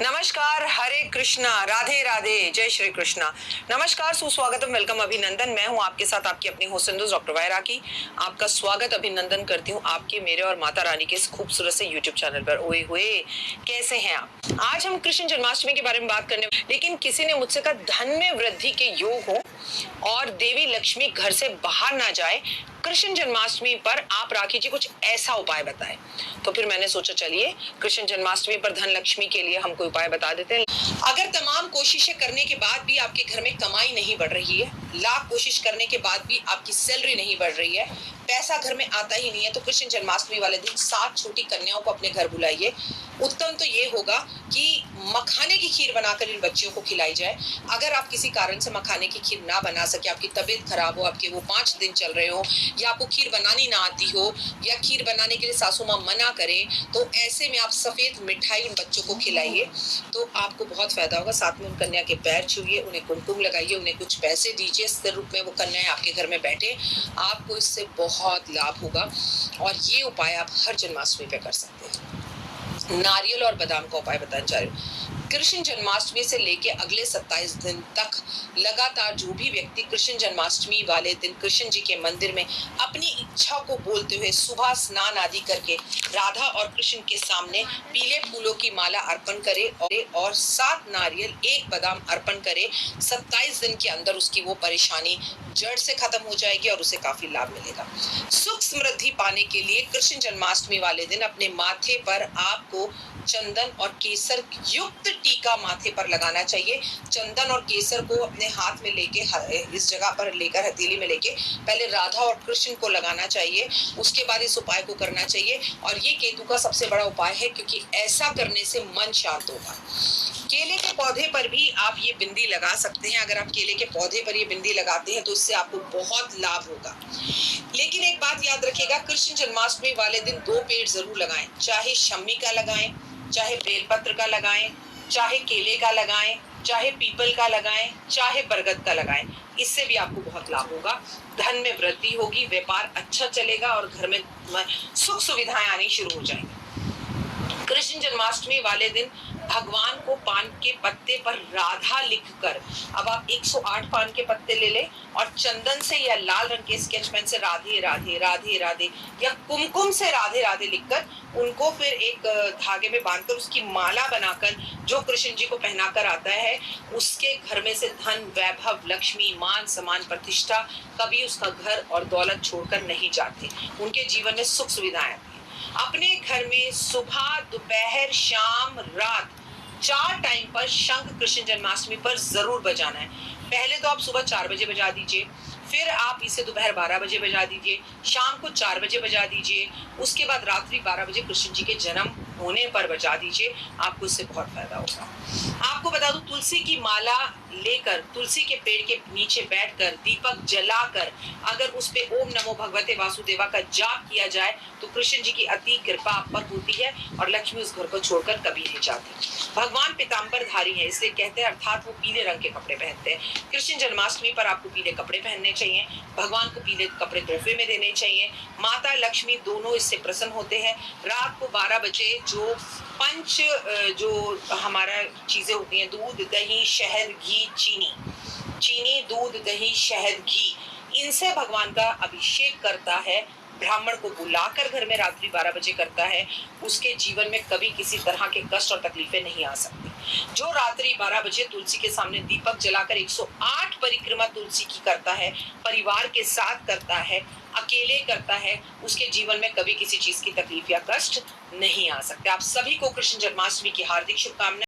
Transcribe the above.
नमस्कार, हरे कृष्णा, राधे राधे, जय श्री कृष्णा। नमस्कार, सुस्वागतम, वेलकम, अभिनंदन। मैं हूं आपके साथ आपकी अपनी होस्ट डॉक्टर वायरा की। आपका स्वागत अभिनंदन करती हूं आपके, मेरे और माता रानी के इस खूबसूरत से यूट्यूब चैनल पर। ओए हुए, कैसे हैं आप? आज हम कृष्ण जन्माष्टमी के बारे में बात करने, लेकिन किसी ने मुझसे कहा धन में वृद्धि के योग हो और देवी लक्ष्मी घर से बाहर ना जाए, कृष्ण जन्माष्टमी पर आप राखी जी कुछ ऐसा उपाय बताएं। तो फिर मैंने सोचा चलिए कृष्ण जन्माष्टमी पर धन लक्ष्मी के लिए हम कोई उपाय बता देते हैं। अगर तमाम कोशिशें करने के बाद भी आपके घर में कमाई नहीं बढ़ रही है, लाख कोशिश करने के बाद भी आपकी सैलरी नहीं बढ़ रही है, पैसा घर में आता ही नहीं है, तो कृष्ण जन्माष्टमी वाले दिन 7 छोटी कन्याओं को अपने घर बुलाइए। उत्तम तो ये होगा कि मखाने की खीर बनाकर इन बच्चियों को खिलाई जाए। अगर आप किसी कारण से मखाने की खीर ना बना सके, आपकी तबीयत खराब हो, आपके वो 5 दिन चल रहे हो, या आपको खीर बनानी ना आती हो, या खीर बनाने के लिए सासू माँ मना करे, तो ऐसे में आप सफेद मिठाई उन बच्चों को खिलाइए, तो आपको बहुत फायदा होगा। साथ में उन कन्या के पैर छुइए, उन्हें कुमकुम लगाइए, उन्हें कुछ पैसे दीजिए, इस रूप में वो कन्याएं आपके घर में बैठे, आपको इससे बहुत लाभ होगा। और ये उपाय आप हर जन्माष्टमी पे कर सकते हैं। नारियल और बादाम का उपाय बताना चाह रही हूँ। कृष्ण जन्माष्टमी से लेके अगले 27 दिन तक लगातार जो भी व्यक्ति कृष्ण जन्माष्टमी वाले दिन कृष्ण जी के मंदिर में अपनी इच्छा को बोलते हुए सुबह स्नान आदि करके राधा और कृष्ण के सामने पीले फूलों की माला अर्पण करे और 7 नारियल 1 बादाम अर्पण करे, 27 दिन के अंदर उसकी वो परेशानी जड़ से खत्म हो जाएगी और उसे काफी लाभ मिलेगा। सुख समृद्धि पाने के लिए कृष्ण जन्माष्टमी वाले दिन अपने माथे पर आपको चंदन और केसर युक्त टीका माथे पर लगाना चाहिए। चंदन और केसर को अपने हाथ में लेके इस जगह पर लेकर हथेली में लेके पहले राधा और कृष्ण को लगाना चाहिए, उसके बाद इस उपाय को करना चाहिए। और ये केतु का सबसे बड़ा उपाय है, क्योंकि ऐसा करने से मन शांत होगा। केले के पौधे पर भी आप ये बिंदी लगा सकते हैं। अगर आप केले के पौधे पर ये बिंदी लगाते हैं तो इससे आपको बहुत लाभ होगा। लेकिन एक बात याद रखिएगा, कृष्ण जन्माष्टमी वाले दिन 2 पेड़ जरूर लगाएं, चाहे शम्मी का लगाएं, चाहे बेलपत्र का लगाएं, चाहे केले का लगाएं, चाहे पीपल का लगाएं, चाहे बरगद का लगाएं। इससे भी आपको बहुत लाभ होगा, धन में वृद्धि होगी, व्यापार अच्छा चलेगा और घर में सुख सुविधाएं आनी शुरू हो जाएंगी। कृष्ण जन्माष्टमी वाले दिन भगवान को पान के पत्ते पर राधा लिखकर, अब आप 108 पान के पत्ते ले लें और चंदन से या लाल रंग के स्केच पेन से राधे राधे राधे राधे या कुमकुम से राधे राधे लिखकर उनको फिर एक धागे में बांधकर उसकी माला बनाकर जो कृष्ण जी को पहनाकर आता है, उसके घर में से धन, वैभव, लक्ष्मी, मान, सम्मान, प्रतिष्ठा, कभी उसका घर और दौलत छोड़कर नहीं जाते। उनके जीवन में सुख सुविधाएं। अपने घर में सुबह, दोपहर, शाम, रात 4 टाइम पर शंख कृष्ण जन्माष्टमी पर जरूर बजाना है। पहले तो आप सुबह 4 बजे बजा दीजिए, फिर आप इसे दोपहर 12 बजे बजा दीजिए, शाम को 4 बजे बजा दीजिए, उसके बाद रात्रि 12 बजे कृष्ण जी के जन्म होने पर बजा दीजिए। आपको इससे बहुत फायदा होगा। आपको बता दूं, तुलसी की माला लेकर तुलसी के पेड़ के नीचे बैठकर दीपक जलाकर अगर उस पे ओम नमो भगवते वासुदेवा का जाप किया जाए तो कृष्ण जी की अति कृपा आप पर होती है और लक्ष्मी उस घर को छोड़कर कभी नहीं जाती। भगवान पीताम्बरधारी है, इसलिए कहते हैं, अर्थात वो पीले रंग के कपड़े पहनते हैं। कृष्ण जन्माष्टमी पर आपको पीले कपड़े पहनने चाहिए, भगवान को पीले कपड़े तोहफे में देने चाहिए। माता लक्ष्मी दोनों इससे प्रसन्न होते हैं। रात को 12 बजे जो पंच जो हमारा चीजें होती हैं, दूध, दही, शहद, घी, चीनी, दूध, दही, शहद, घी, इनसे भगवान का अभिषेक करता है, ब्राह्मण को बुलाकर घर में रात्रि 12 बजे करता है, उसके जीवन में कभी किसी तरह के कष्ट और तकलीफें नहीं आ सकती। जो रात्रि 12 बजे तुलसी के सामने दीपक जलाकर 108 परिक्रमा तुलसी की करता है, परिवार के साथ करता है, अकेले करता है, उसके जीवन में कभी किसी चीज की तकलीफ या कष्ट नहीं आ सकते। आप सभी को कृष्ण जन्माष्टमी की हार्दिक शुभकामनाएं।